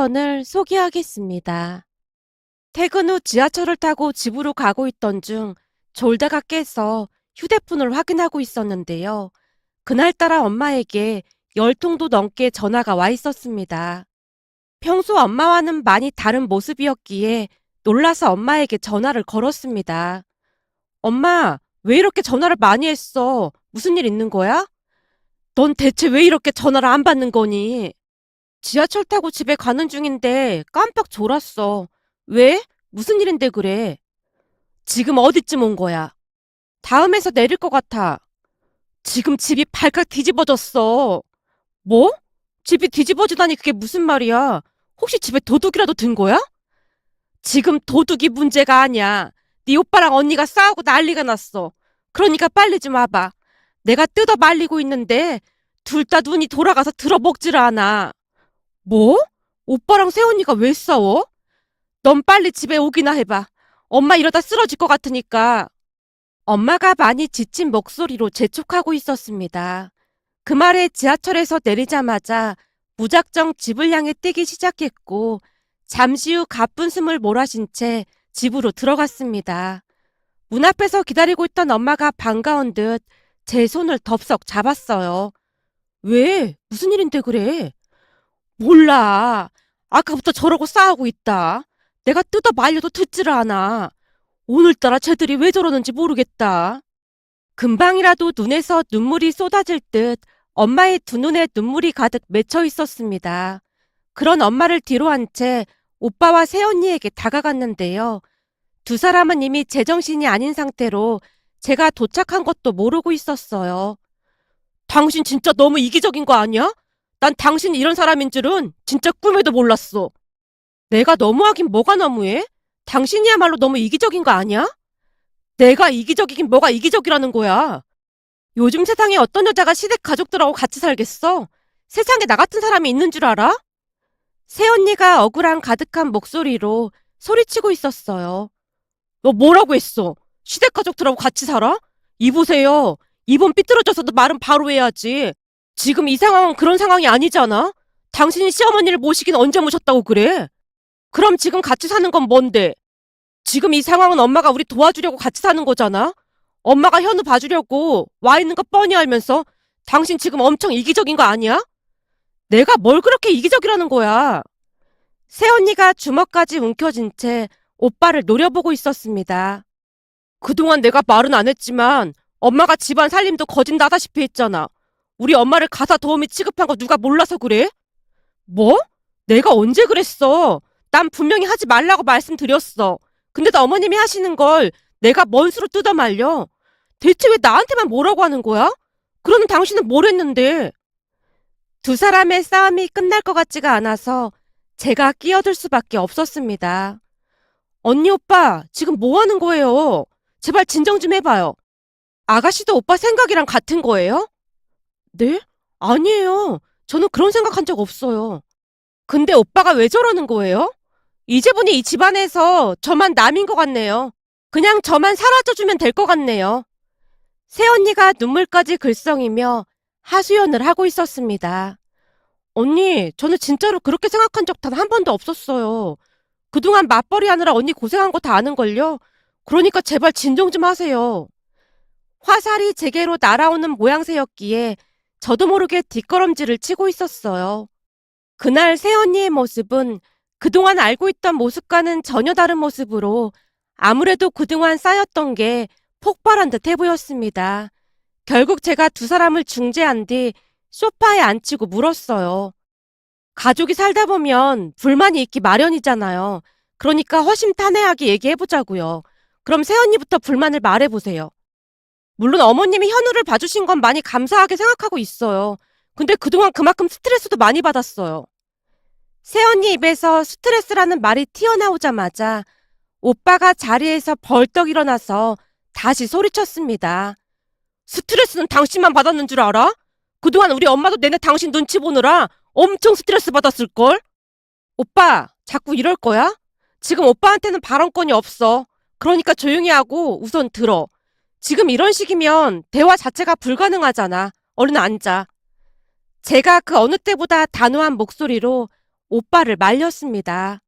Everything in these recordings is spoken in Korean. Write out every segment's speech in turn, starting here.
사연을 소개하겠습니다. 퇴근 후 지하철을 타고 집으로 가고 있던 중 졸다가 깨서 휴대폰을 확인하고 있었는데요. 그날따라 엄마에게 10통도 넘게 전화가 와 있었습니다. 평소 엄마와는 많이 다른 모습이었기에 놀라서 엄마에게 전화를 걸었습니다. 엄마, 왜 이렇게 전화를 많이 했어? 무슨 일 있는 거야? 넌 대체 왜 이렇게 전화를 안 받는 거니? 지하철 타고 집에 가는 중인데 깜빡 졸았어. 왜? 무슨 일인데 그래? 지금 어디쯤 온 거야? 다음에서 내릴 것 같아. 지금 집이 발칵 뒤집어졌어. 뭐? 집이 뒤집어지다니 그게 무슨 말이야? 혹시 집에 도둑이라도 든 거야? 지금 도둑이 문제가 아니야. 네 오빠랑 언니가 싸우고 난리가 났어. 그러니까 빨리 좀 와봐. 내가 뜯어 말리고 있는데 둘 다 눈이 돌아가서 들어먹질 않아. 뭐? 오빠랑 새언니가 왜 싸워? 넌 빨리 집에 오기나 해봐. 엄마 이러다 쓰러질 것 같으니까. 엄마가 많이 지친 목소리로 재촉하고 있었습니다. 그 말에 지하철에서 내리자마자 무작정 집을 향해 뛰기 시작했고 잠시 후 가쁜 숨을 몰아쉰 채 집으로 들어갔습니다. 문 앞에서 기다리고 있던 엄마가 반가운 듯 제 손을 덥석 잡았어요. 왜? 무슨 일인데 그래? 몰라. 아까부터 저러고 싸우고 있다. 내가 뜯어 말려도 듣지를 않아. 오늘따라 쟤들이 왜 저러는지 모르겠다. 금방이라도 눈에서 눈물이 쏟아질 듯 엄마의 두 눈에 눈물이 가득 맺혀 있었습니다. 그런 엄마를 뒤로 한 채 오빠와 새언니에게 다가갔는데요. 두 사람은 이미 제정신이 아닌 상태로 제가 도착한 것도 모르고 있었어요. 당신 진짜 너무 이기적인 거 아니야? 난 당신이 이런 사람인 줄은 진짜 꿈에도 몰랐어. 내가 너무하긴 뭐가 너무해? 당신이야말로 너무 이기적인 거 아니야? 내가 이기적이긴 뭐가 이기적이라는 거야. 요즘 세상에 어떤 여자가 시댁 가족들하고 같이 살겠어? 세상에 나 같은 사람이 있는 줄 알아? 새언니가 억울함 가득한 목소리로 소리치고 있었어요. 너 뭐라고 했어? 시댁 가족들하고 같이 살아? 이보세요. 이번 삐뚤어져서도 말은 바로 해야지. 지금 이 상황은 그런 상황이 아니잖아. 당신이 시어머니를 모시긴 언제 모셨다고 그래? 그럼 지금 같이 사는 건 뭔데? 지금 이 상황은 엄마가 우리 도와주려고 같이 사는 거잖아? 엄마가 현우 봐주려고 와 있는 거 뻔히 알면서 당신 지금 엄청 이기적인 거 아니야? 내가 뭘 그렇게 이기적이라는 거야? 새언니가 주먹까지 움켜쥔 채 오빠를 노려보고 있었습니다. 그동안 내가 말은 안 했지만 엄마가 집안 살림도 거진다다시피 했잖아. 우리 엄마를 가사 도우미 취급한 거 누가 몰라서 그래? 뭐? 내가 언제 그랬어? 난 분명히 하지 말라고 말씀드렸어. 근데도 어머님이 하시는 걸 내가 뭔 수로 뜯어 말려? 대체 왜 나한테만 뭐라고 하는 거야? 그러는 당신은 뭘 했는데? 두 사람의 싸움이 끝날 것 같지가 않아서 제가 끼어들 수밖에 없었습니다. 언니 오빠 지금 뭐 하는 거예요? 제발 진정 좀 해봐요. 아가씨도 오빠 생각이랑 같은 거예요? 네? 아니에요. 저는 그런 생각한 적 없어요. 근데 오빠가 왜 저러는 거예요? 이제 보니 이 집안에서 저만 남인 것 같네요. 그냥 저만 사라져주면 될 것 같네요. 새언니가 눈물까지 글썽이며 하소연을 하고 있었습니다. 언니, 저는 진짜로 그렇게 생각한 적 단 한 번도 없었어요. 그동안 맞벌이 하느라 언니 고생한 거 다 아는걸요? 그러니까 제발 진정 좀 하세요. 화살이 제게로 날아오는 모양새였기에 저도 모르게 뒷걸음질을 치고 있었어요. 그날 새언니의 모습은 그동안 알고 있던 모습과는 전혀 다른 모습으로 아무래도 그동안 쌓였던 게 폭발한 듯해 보였습니다. 결국 제가 두 사람을 중재한 뒤 소파에 앉히고 물었어요. 가족이 살다 보면 불만이 있기 마련이잖아요. 그러니까 허심탄회하게 얘기해보자고요. 그럼 새언니부터 불만을 말해보세요. 물론 어머님이 현우를 봐주신 건 많이 감사하게 생각하고 있어요. 근데 그동안 그만큼 스트레스도 많이 받았어요. 새언니 입에서 스트레스라는 말이 튀어나오자마자 오빠가 자리에서 벌떡 일어나서 다시 소리쳤습니다. 스트레스는 당신만 받았는 줄 알아? 그동안 우리 엄마도 내내 당신 눈치 보느라 엄청 스트레스 받았을걸? 오빠, 자꾸 이럴 거야? 지금 오빠한테는 발언권이 없어. 그러니까 조용히 하고 우선 들어. 지금 이런 식이면 대화 자체가 불가능하잖아. 얼른 앉아. 제가 그 어느 때보다 단호한 목소리로 오빠를 말렸습니다.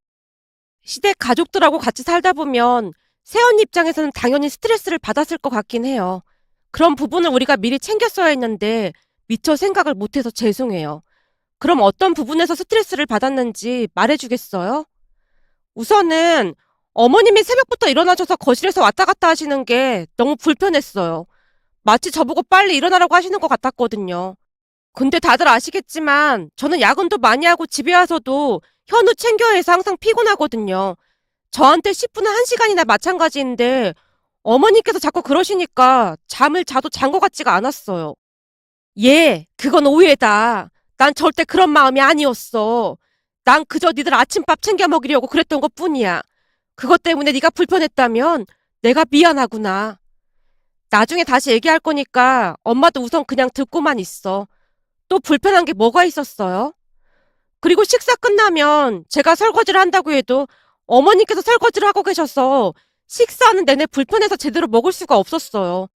시댁 가족들하고 같이 살다 보면 새언니 입장에서는 당연히 스트레스를 받았을 것 같긴 해요. 그런 부분을 우리가 미리 챙겼어야 했는데 미처 생각을 못해서 죄송해요. 그럼 어떤 부분에서 스트레스를 받았는지 말해주겠어요? 우선은 어머님이 새벽부터 일어나셔서 거실에서 왔다 갔다 하시는 게 너무 불편했어요. 마치 저보고 빨리 일어나라고 하시는 것 같았거든요. 근데 다들 아시겠지만 저는 야근도 많이 하고 집에 와서도 현우 챙겨야 해서 항상 피곤하거든요. 저한테 10분은 1시간이나 마찬가지인데 어머니께서 자꾸 그러시니까 잠을 자도 잔 것 같지가 않았어요. 예, 그건 오해다. 난 절대 그런 마음이 아니었어. 난 그저 니들 아침밥 챙겨 먹이려고 그랬던 것뿐이야. 그것 때문에 네가 불편했다면 내가 미안하구나. 나중에 다시 얘기할 거니까 엄마도 우선 그냥 듣고만 있어. 또 불편한 게 뭐가 있었어요? 그리고 식사 끝나면 제가 설거지를 한다고 해도 어머니께서 설거지를 하고 계셔서 식사하는 내내 불편해서 제대로 먹을 수가 없었어요.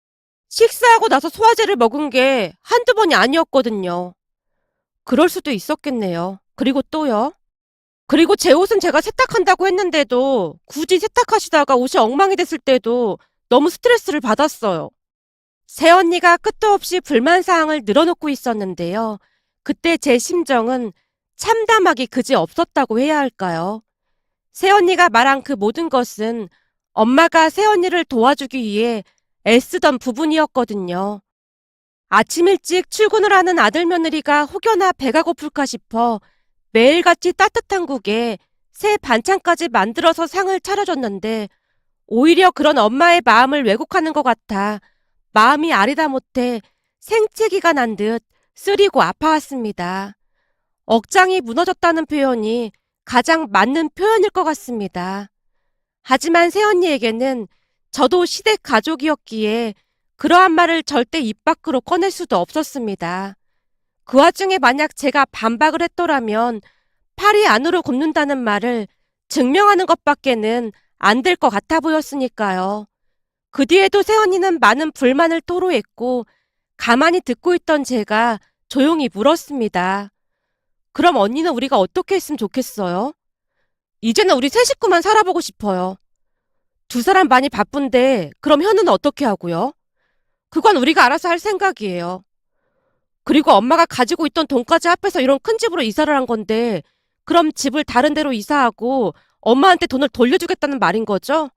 식사하고 나서 소화제를 먹은 게 한두 번이 아니었거든요. 그럴 수도 있었겠네요. 그리고 또요. 그리고 제 옷은 제가 세탁한다고 했는데도 굳이 세탁하시다가 옷이 엉망이 됐을 때도 너무 스트레스를 받았어요. 새언니가 끝도 없이 불만사항을 늘어놓고 있었는데요. 그때 제 심정은 참담하기 그지 없었다고 해야 할까요? 새언니가 말한 그 모든 것은 엄마가 새언니를 도와주기 위해 애쓰던 부분이었거든요. 아침 일찍 출근을 하는 아들 며느리가 혹여나 배가 고플까 싶어 매일같이 따뜻한 국에 새 반찬까지 만들어서 상을 차려줬는데 오히려 그런 엄마의 마음을 왜곡하는 것 같아 마음이 아리다 못해 생채기가 난 듯 쓰리고 아파왔습니다. 억장이 무너졌다는 표현이 가장 맞는 표현일 것 같습니다. 하지만 새언니에게는 저도 시댁 가족이었기에 그러한 말을 절대 입 밖으로 꺼낼 수도 없었습니다. 그 와중에 만약 제가 반박을 했더라면 팔이 안으로 굽는다는 말을 증명하는 것밖에는 안 될 것 같아 보였으니까요. 그 뒤에도 새언니는 많은 불만을 토로했고 가만히 듣고 있던 제가 조용히 물었습니다. 그럼 언니는 우리가 어떻게 했으면 좋겠어요? 이제는 우리 세 식구만 살아보고 싶어요. 두 사람 많이 바쁜데 그럼 현우는 어떻게 하고요? 그건 우리가 알아서 할 생각이에요. 그리고 엄마가 가지고 있던 돈까지 합해서 이런 큰 집으로 이사를 한 건데 그럼 집을 다른 데로 이사하고 엄마한테 돈을 돌려주겠다는 말인 거죠?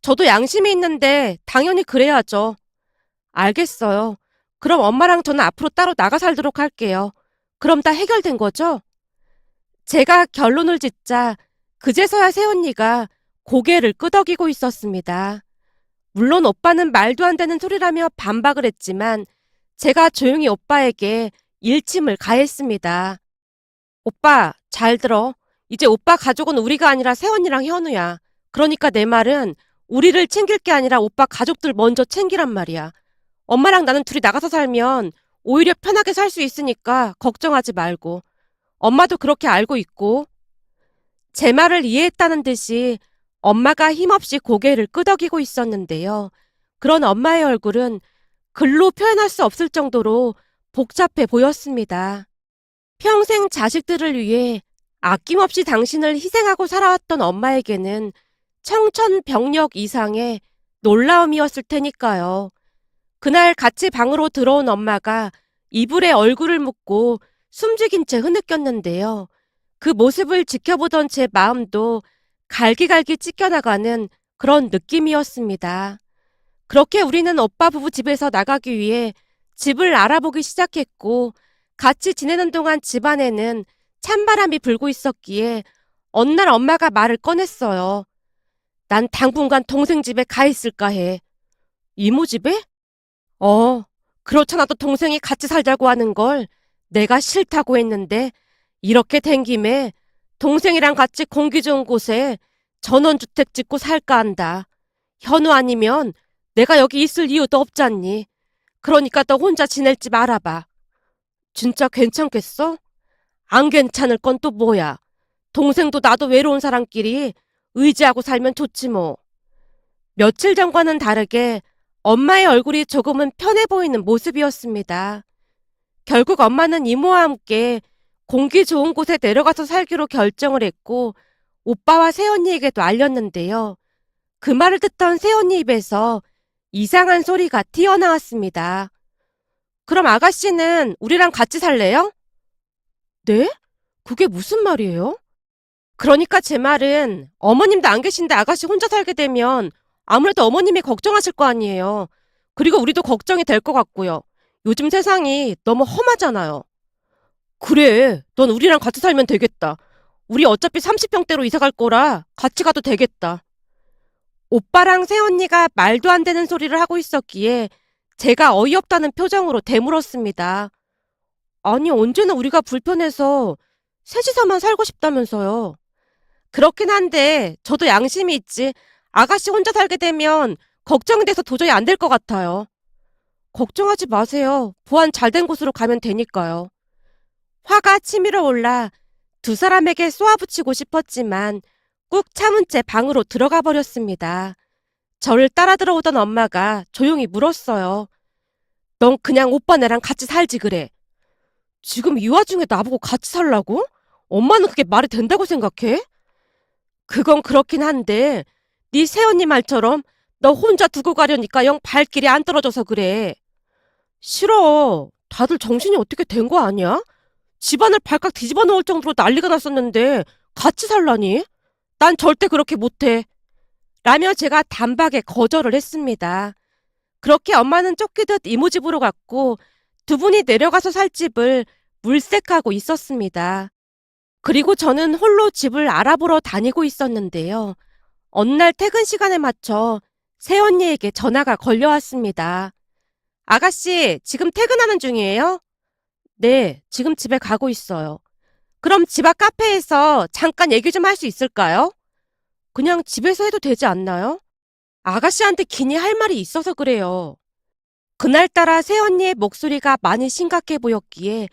저도 양심이 있는데 당연히 그래야죠. 알겠어요. 그럼 엄마랑 저는 앞으로 따로 나가 살도록 할게요. 그럼 다 해결된 거죠? 제가 결론을 짓자 그제서야 새언니가 고개를 끄덕이고 있었습니다. 물론 오빠는 말도 안 되는 소리라며 반박을 했지만 제가 조용히 오빠에게 일침을 가했습니다. 오빠, 잘 들어. 이제 오빠 가족은 우리가 아니라 새언니랑 현우야. 그러니까 내 말은 우리를 챙길 게 아니라 오빠 가족들 먼저 챙기란 말이야. 엄마랑 나는 둘이 나가서 살면 오히려 편하게 살 수 있으니까 걱정하지 말고. 엄마도 그렇게 알고 있고. 제 말을 이해했다는 듯이 엄마가 힘없이 고개를 끄덕이고 있었는데요. 그런 엄마의 얼굴은 글로 표현할 수 없을 정도로 복잡해 보였습니다. 평생 자식들을 위해 아낌없이 당신을 희생하고 살아왔던 엄마에게는 청천벽력 이상의 놀라움이었을 테니까요. 그날 같이 방으로 들어온 엄마가 이불에 얼굴을 묻고 숨죽인 채 흐느꼈는데요. 그 모습을 지켜보던 제 마음도 갈기갈기 찢겨나가는 그런 느낌이었습니다. 그렇게 우리는 오빠 부부 집에서 나가기 위해 집을 알아보기 시작했고 같이 지내는 동안 집안에는 찬바람이 불고 있었기에 어느 날 엄마가 말을 꺼냈어요. 난 당분간 동생 집에 가 있을까 해. 이모 집에? 어, 그렇잖아도 동생이 같이 살자고 하는 걸 내가 싫다고 했는데 이렇게 된 김에 동생이랑 같이 공기 좋은 곳에 전원주택 짓고 살까 한다. 현우 아니면 내가 여기 있을 이유도 없잖니. 그러니까 너 혼자 지낼 집 알아봐. 진짜 괜찮겠어? 안 괜찮을 건 또 뭐야? 동생도 나도 외로운 사람끼리 의지하고 살면 좋지 뭐. 며칠 전과는 다르게 엄마의 얼굴이 조금은 편해 보이는 모습이었습니다. 결국 엄마는 이모와 함께 공기 좋은 곳에 내려가서 살기로 결정을 했고 오빠와 새언니에게도 알렸는데요. 그 말을 듣던 새언니 입에서 이상한 소리가 튀어나왔습니다. 그럼 아가씨는 우리랑 같이 살래요? 네? 그게 무슨 말이에요? 그러니까 제 말은 어머님도 안 계신데 아가씨 혼자 살게 되면 아무래도 어머님이 걱정하실 거 아니에요. 그리고 우리도 걱정이 될 것 같고요. 요즘 세상이 너무 험하잖아요. 그래, 넌 우리랑 같이 살면 되겠다. 우리 어차피 30평대로 이사 갈 거라 같이 가도 되겠다. 오빠랑 새언니가 말도 안 되는 소리를 하고 있었기에 제가 어이없다는 표정으로 되물었습니다. 아니, 언제나 우리가 불편해서 셋이서만 살고 싶다면서요. 그렇긴 한데 저도 양심이 있지. 아가씨 혼자 살게 되면 걱정이 돼서 도저히 안 될 것 같아요. 걱정하지 마세요. 보안 잘 된 곳으로 가면 되니까요. 화가 치밀어 올라 두 사람에게 쏘아붙이고 싶었지만 꾹 참은 채 방으로 들어가 버렸습니다. 저를 따라 들어오던 엄마가 조용히 물었어요. 넌 그냥 오빠네랑 같이 살지 그래. 지금 이 와중에 나보고 같이 살라고? 엄마는 그게 말이 된다고 생각해? 그건 그렇긴 한데 네 새언니 말처럼 너 혼자 두고 가려니까 영 발길이 안 떨어져서 그래. 싫어. 다들 정신이 어떻게 된 거 아니야? 집안을 발칵 뒤집어 놓을 정도로 난리가 났었는데 같이 살라니? 난 절대 그렇게 못해. 라며 제가 단박에 거절을 했습니다. 그렇게 엄마는 쫓기듯 이모 집으로 갔고 두 분이 내려가서 살 집을 물색하고 있었습니다. 그리고 저는 홀로 집을 알아보러 다니고 있었는데요. 어느 날 퇴근 시간에 맞춰 새언니에게 전화가 걸려왔습니다. 아가씨, 지금 퇴근하는 중이에요? 네, 지금 집에 가고 있어요. 그럼 집 앞 카페에서 잠깐 얘기 좀 할 수 있을까요? 그냥 집에서 해도 되지 않나요? 아가씨한테 기니 할 말이 있어서 그래요. 그날따라 새언니의 목소리가 많이 심각해 보였기에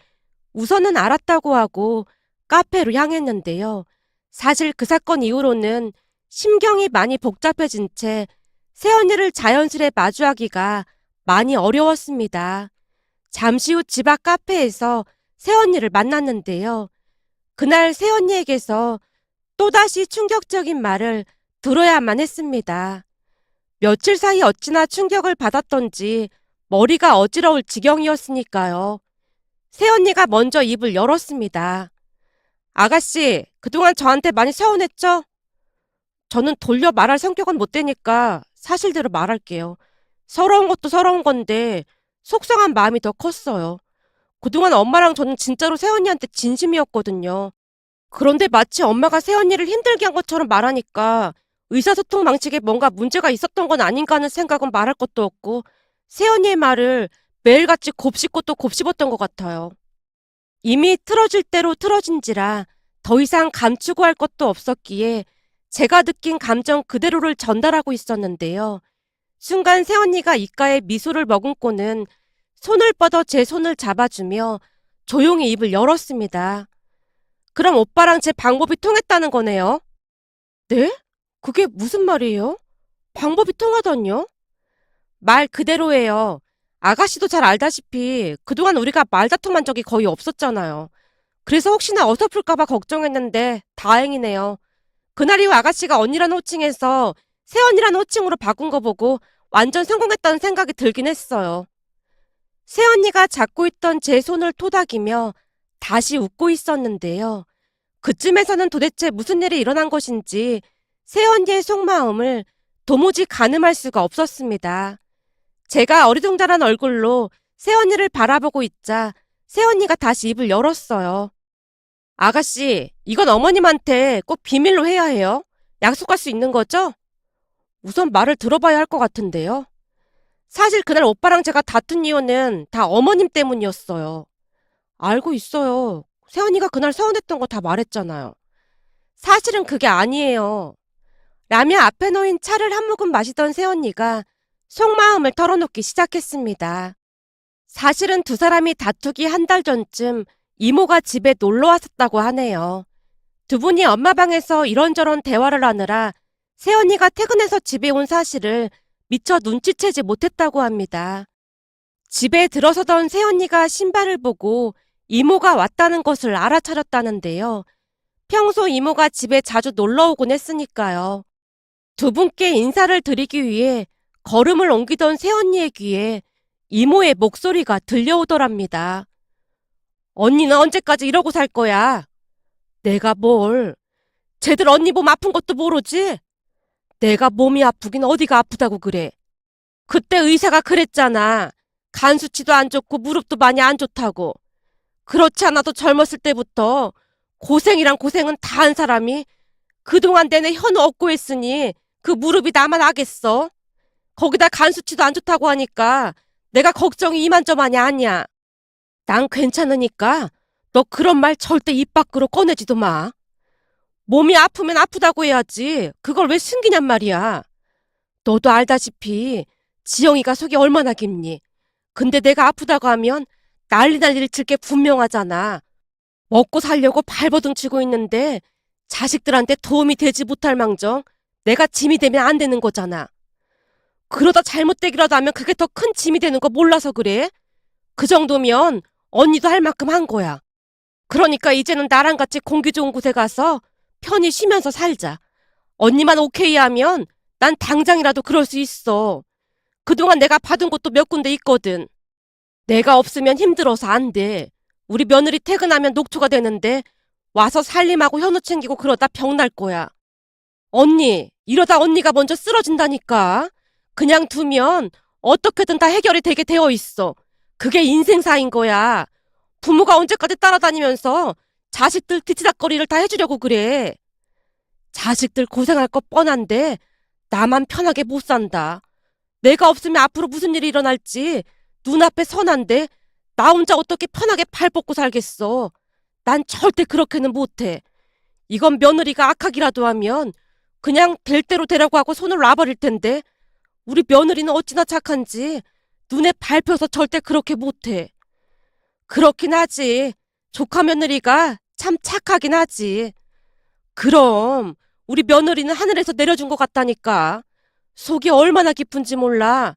우선은 알았다고 하고 카페로 향했는데요. 사실 그 사건 이후로는 심경이 많이 복잡해진 채 새언니를 자연스레 마주하기가 많이 어려웠습니다. 잠시 후 집 앞 카페에서 새언니를 만났는데요. 그날 새언니에게서 또다시 충격적인 말을 들어야만 했습니다. 며칠 사이 어찌나 충격을 받았던지 머리가 어지러울 지경이었으니까요. 새언니가 먼저 입을 열었습니다. 아가씨, 그동안 저한테 많이 서운했죠? 저는 돌려 말할 성격은 못 되니까 사실대로 말할게요. 서러운 것도 서러운 건데 속상한 마음이 더 컸어요. 그동안 엄마랑 저는 진짜로 새언니한테 진심이었거든요. 그런데 마치 엄마가 새언니를 힘들게 한 것처럼 말하니까 의사소통 방식에 뭔가 문제가 있었던 건 아닌가 하는 생각은 말할 것도 없고 새언니의 말을 매일같이 곱씹고 또 곱씹었던 것 같아요. 이미 틀어질 대로 틀어진지라 더 이상 감추고 할 것도 없었기에 제가 느낀 감정 그대로를 전달하고 있었는데요. 순간 새언니가 입가에 미소를 머금고는 손을 뻗어 제 손을 잡아주며 조용히 입을 열었습니다. 그럼 오빠랑 제 방법이 통했다는 거네요. 네? 그게 무슨 말이에요? 방법이 통하다뇨? 말 그대로예요. 아가씨도 잘 알다시피 그동안 우리가 말다툼한 적이 거의 없었잖아요. 그래서 혹시나 어설플까봐 걱정했는데 다행이네요. 그날 이후 아가씨가 언니란 호칭에서 새언니란 호칭으로 바꾼 거 보고 완전 성공했다는 생각이 들긴 했어요. 새언니가 잡고 있던 제 손을 토닥이며 다시 웃고 있었는데요. 그쯤에서는 도대체 무슨 일이 일어난 것인지 새언니의 속마음을 도무지 가늠할 수가 없었습니다. 제가 어리둥절한 얼굴로 새언니를 바라보고 있자 새언니가 다시 입을 열었어요. 아가씨, 이건 어머님한테 꼭 비밀로 해야 해요. 약속할 수 있는 거죠? 우선 말을 들어봐야 할 것 같은데요. 사실 그날 오빠랑 제가 다툰 이유는 다 어머님 때문이었어요. 알고 있어요. 새언니가 그날 서운했던 거 다 말했잖아요. 사실은 그게 아니에요. 라며 앞에 놓인 차를 한 모금 마시던 새언니가 속마음을 털어놓기 시작했습니다. 사실은 두 사람이 다투기 한 달 전쯤 이모가 집에 놀러 왔었다고 하네요. 두 분이 엄마 방에서 이런저런 대화를 하느라 새언니가 퇴근해서 집에 온 사실을 미처 눈치채지 못했다고 합니다. 집에 들어서던 새언니가 신발을 보고 이모가 왔다는 것을 알아차렸다는데요. 평소 이모가 집에 자주 놀러 오곤 했으니까요. 두 분께 인사를 드리기 위해 걸음을 옮기던 새언니의 귀에 이모의 목소리가 들려오더랍니다. 언니는 언제까지 이러고 살 거야? 내가 뭘. 쟤들 언니 몸 아픈 것도 모르지? 내가 몸이 아프긴 어디가 아프다고 그래. 그때 의사가 그랬잖아. 간 수치도 안 좋고 무릎도 많이 안 좋다고. 그렇지 않아도 젊었을 때부터 고생이란 고생은 다 한 사람이 그동안 내내 현우 얻고 했으니 그 무릎이 나만 아겠어? 거기다 간 수치도 안 좋다고 하니까 내가 걱정이 이만저만이 아니야. 난 괜찮으니까 너 그런 말 절대 입 밖으로 꺼내지도 마. 몸이 아프면 아프다고 해야지. 그걸 왜 숨기냔 말이야. 너도 알다시피 지영이가 속이 얼마나 깊니. 근데 내가 아프다고 하면 난리를 칠 게 분명하잖아. 먹고 살려고 발버둥 치고 있는데 자식들한테 도움이 되지 못할 망정 내가 짐이 되면 안 되는 거잖아. 그러다 잘못되기라도 하면 그게 더 큰 짐이 되는 거 몰라서 그래? 그 정도면 언니도 할 만큼 한 거야. 그러니까 이제는 나랑 같이 공기 좋은 곳에 가서 편히 쉬면서 살자. 언니만 오케이 하면 난 당장이라도 그럴 수 있어. 그동안 내가 받은 곳도 몇 군데 있거든. 내가 없으면 힘들어서 안 돼. 우리 며느리 퇴근하면 녹초가 되는데 와서 살림하고 현우 챙기고 그러다 병 날 거야. 언니, 이러다 언니가 먼저 쓰러진다니까. 그냥 두면 어떻게든 다 해결이 되게 되어 있어. 그게 인생사인 거야. 부모가 언제까지 따라다니면서 자식들 뒤치다거리를 다 해주려고 그래. 자식들 고생할 거 뻔한데 나만 편하게 못 산다. 내가 없으면 앞으로 무슨 일이 일어날지 눈앞에 선한데 나 혼자 어떻게 편하게 발 뻗고 살겠어. 난 절대 그렇게는 못해. 이건 며느리가 악하기라도 하면 그냥 될 대로 되라고 하고 손을 놔버릴 텐데 우리 며느리는 어찌나 착한지 눈에 밟혀서 절대 그렇게 못해. 그렇긴 하지. 조카 며느리가 참 착하긴 하지. 그럼 우리 며느리는 하늘에서 내려준 것 같다니까. 속이 얼마나 깊은지 몰라.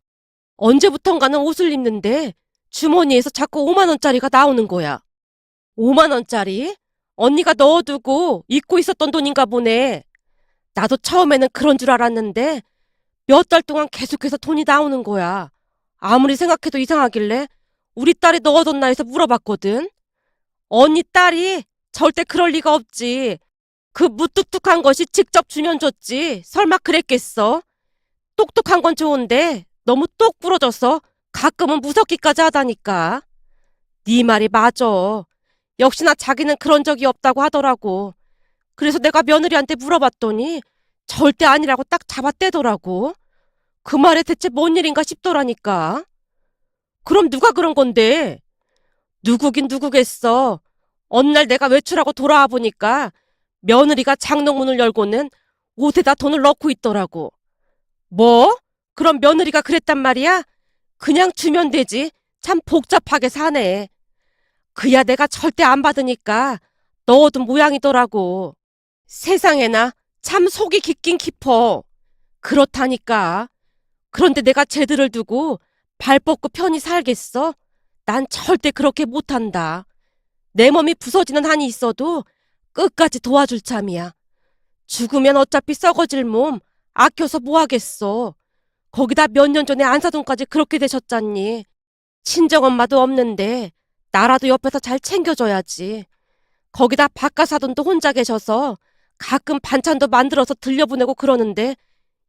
언제부턴가는 옷을 입는데 주머니에서 자꾸 5만 원짜리가 나오는 거야. 5만 원짜리? 언니가 넣어두고 잊고 있었던 돈인가 보네. 나도 처음에는 그런 줄 알았는데 몇 달 동안 계속해서 돈이 나오는 거야. 아무리 생각해도 이상하길래 우리 딸이 넣어뒀나 해서 물어봤거든. 언니 딸이 절대 그럴 리가 없지. 그 무뚝뚝한 것이 직접 주면 줬지. 설마 그랬겠어? 똑똑한 건 좋은데 너무 똑 부러져서 가끔은 무섭기까지 하다니까. 네 말이 맞아. 역시나 자기는 그런 적이 없다고 하더라고. 그래서 내가 며느리한테 물어봤더니 절대 아니라고 딱 잡아떼더라고. 그 말에 대체 뭔 일인가 싶더라니까. 그럼 누가 그런 건데? 누구긴 누구겠어. 어느 날 내가 외출하고 돌아와 보니까 며느리가 장롱문을 열고는 옷에다 돈을 넣고 있더라고. 뭐? 그럼 며느리가 그랬단 말이야? 그냥 주면 되지. 참 복잡하게 사네. 그야 내가 절대 안 받으니까 넣어둔 모양이더라고. 세상에나 참 속이 깊긴 깊어. 그렇다니까. 그런데 내가 쟤들을 두고 발 뻗고 편히 살겠어? 난 절대 그렇게 못한다. 내 몸이 부서지는 한이 있어도 끝까지 도와줄 참이야. 죽으면 어차피 썩어질 몸 아껴서 뭐 하겠어. 거기다 몇 년 전에 안사돈까지 그렇게 되셨잖니. 친정엄마도 없는데 나라도 옆에서 잘 챙겨줘야지. 거기다 바깥사돈도 혼자 계셔서 가끔 반찬도 만들어서 들려보내고 그러는데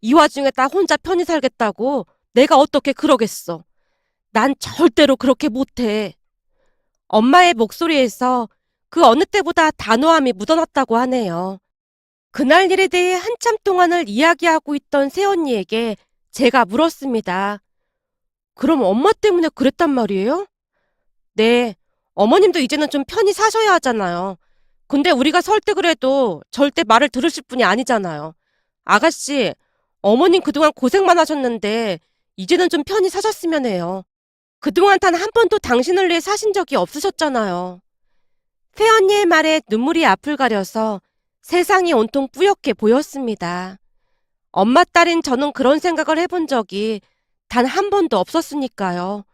이 와중에 나 혼자 편히 살겠다고 내가 어떻게 그러겠어. 난 절대로 그렇게 못해. 엄마의 목소리에서 그 어느 때보다 단호함이 묻어났다고 하네요. 그날 일에 대해 한참 동안을 이야기하고 있던 새언니에게 제가 물었습니다. 그럼 엄마 때문에 그랬단 말이에요? 네, 어머님도 이제는 좀 편히 사셔야 하잖아요. 근데 우리가 설득을 해도 절대 말을 들으실 분이 아니잖아요. 아가씨, 어머님 그동안 고생만 하셨는데 이제는 좀 편히 사셨으면 해요. 그동안 단 한 번도 당신을 위해 사신 적이 없으셨잖아요. 새언니의 말에 눈물이 앞을 가려서 세상이 온통 뿌옇게 보였습니다. 엄마 딸인 저는 그런 생각을 해본 적이 단 한 번도 없었으니까요.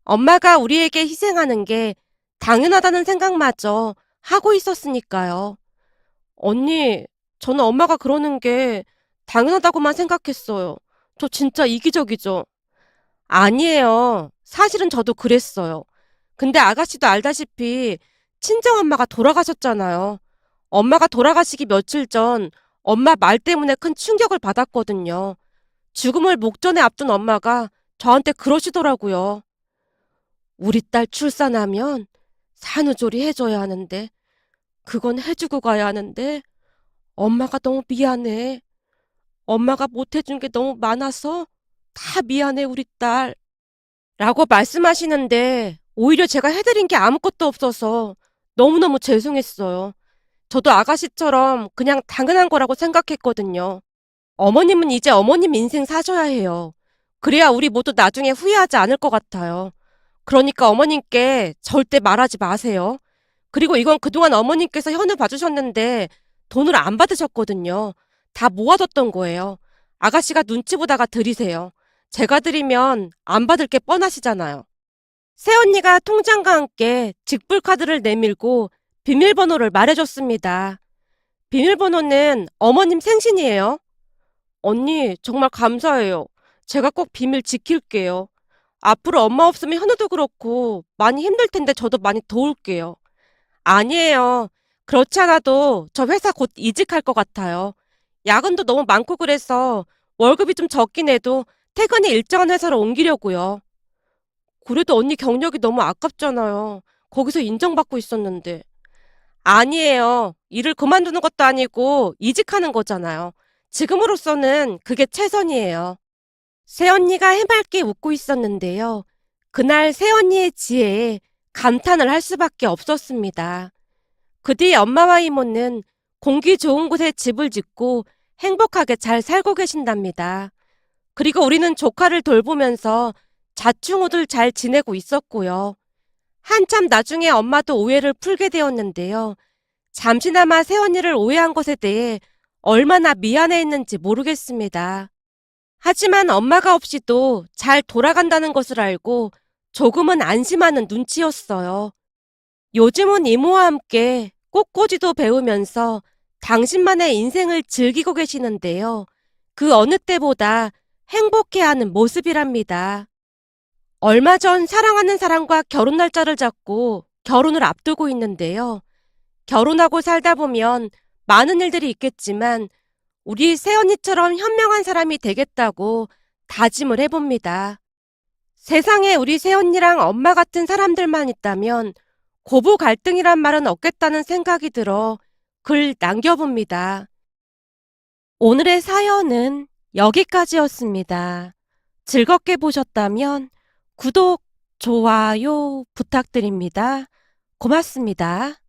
엄마가 우리에게 희생하는 게 당연하다는 생각마저 하고 있었으니까요. 언니, 저는 엄마가 그러는 게 당연하다고만 생각했어요. 저 진짜 이기적이죠? 아니에요. 사실은 저도 그랬어요. 근데 아가씨도 알다시피 친정엄마가 돌아가셨잖아요. 엄마가 돌아가시기 며칠 전 엄마 말 때문에 큰 충격을 받았거든요. 죽음을 목전에 앞둔 엄마가 저한테 그러시더라고요. 우리 딸 출산하면 산후조리 해줘야 하는데, 그건 해주고 가야 하는데, 엄마가 너무 미안해. 엄마가 못해준 게 너무 많아서 다 미안해, 우리 딸. 라고 말씀하시는데, 오히려 제가 해드린 게 아무것도 없어서 너무너무 죄송했어요. 저도 아가씨처럼 그냥 당연한 거라고 생각했거든요. 어머님은 이제 어머님 인생 사셔야 해요. 그래야 우리 모두 나중에 후회하지 않을 것 같아요. 그러니까 어머님께 절대 말하지 마세요. 그리고 이건 그동안 어머님께서 현우 봐주셨는데 돈을 안 받으셨거든요. 다 모아뒀던 거예요. 아가씨가 눈치 보다가 드리세요. 제가 드리면 안 받을 게 뻔하시잖아요. 새언니가 통장과 함께 직불카드를 내밀고 비밀번호를 말해줬습니다. 비밀번호는 어머님 생신이에요. 언니, 정말 감사해요. 제가 꼭 비밀 지킬게요. 앞으로 엄마 없으면 현우도 그렇고 많이 힘들 텐데 저도 많이 도울게요. 아니에요. 그렇지 않아도 저 회사 곧 이직할 것 같아요. 야근도 너무 많고 그래서 월급이 좀 적긴 해도 퇴근이 일정한 회사로 옮기려고요. 그래도 언니 경력이 너무 아깝잖아요. 거기서 인정받고 있었는데. 아니에요. 일을 그만두는 것도 아니고 이직하는 거잖아요. 지금으로서는 그게 최선이에요. 새언니가 해맑게 웃고 있었는데요. 그날 새언니의 지혜에 감탄을 할 수밖에 없었습니다. 그 뒤에 엄마와 이모는 공기 좋은 곳에 집을 짓고 행복하게 잘 살고 계신답니다. 그리고 우리는 조카를 돌보면서 자충우들 잘 지내고 있었고요. 한참 나중에 엄마도 오해를 풀게 되었는데요. 잠시나마 새언니를 오해한 것에 대해 얼마나 미안해했는지 모르겠습니다. 하지만 엄마가 없이도 잘 돌아간다는 것을 알고 조금은 안심하는 눈치였어요. 요즘은 이모와 함께 꽃꽂이도 배우면서 당신만의 인생을 즐기고 계시는데요. 그 어느 때보다 행복해하는 모습이랍니다. 얼마 전 사랑하는 사람과 결혼 날짜를 잡고 결혼을 앞두고 있는데요. 결혼하고 살다 보면 많은 일들이 있겠지만 우리 새언니처럼 현명한 사람이 되겠다고 다짐을 해봅니다. 세상에 우리 새언니랑 엄마 같은 사람들만 있다면 고부 갈등이란 말은 없겠다는 생각이 들어 글 남겨봅니다. 오늘의 사연은 여기까지였습니다. 즐겁게 보셨다면 구독, 좋아요 부탁드립니다. 고맙습니다.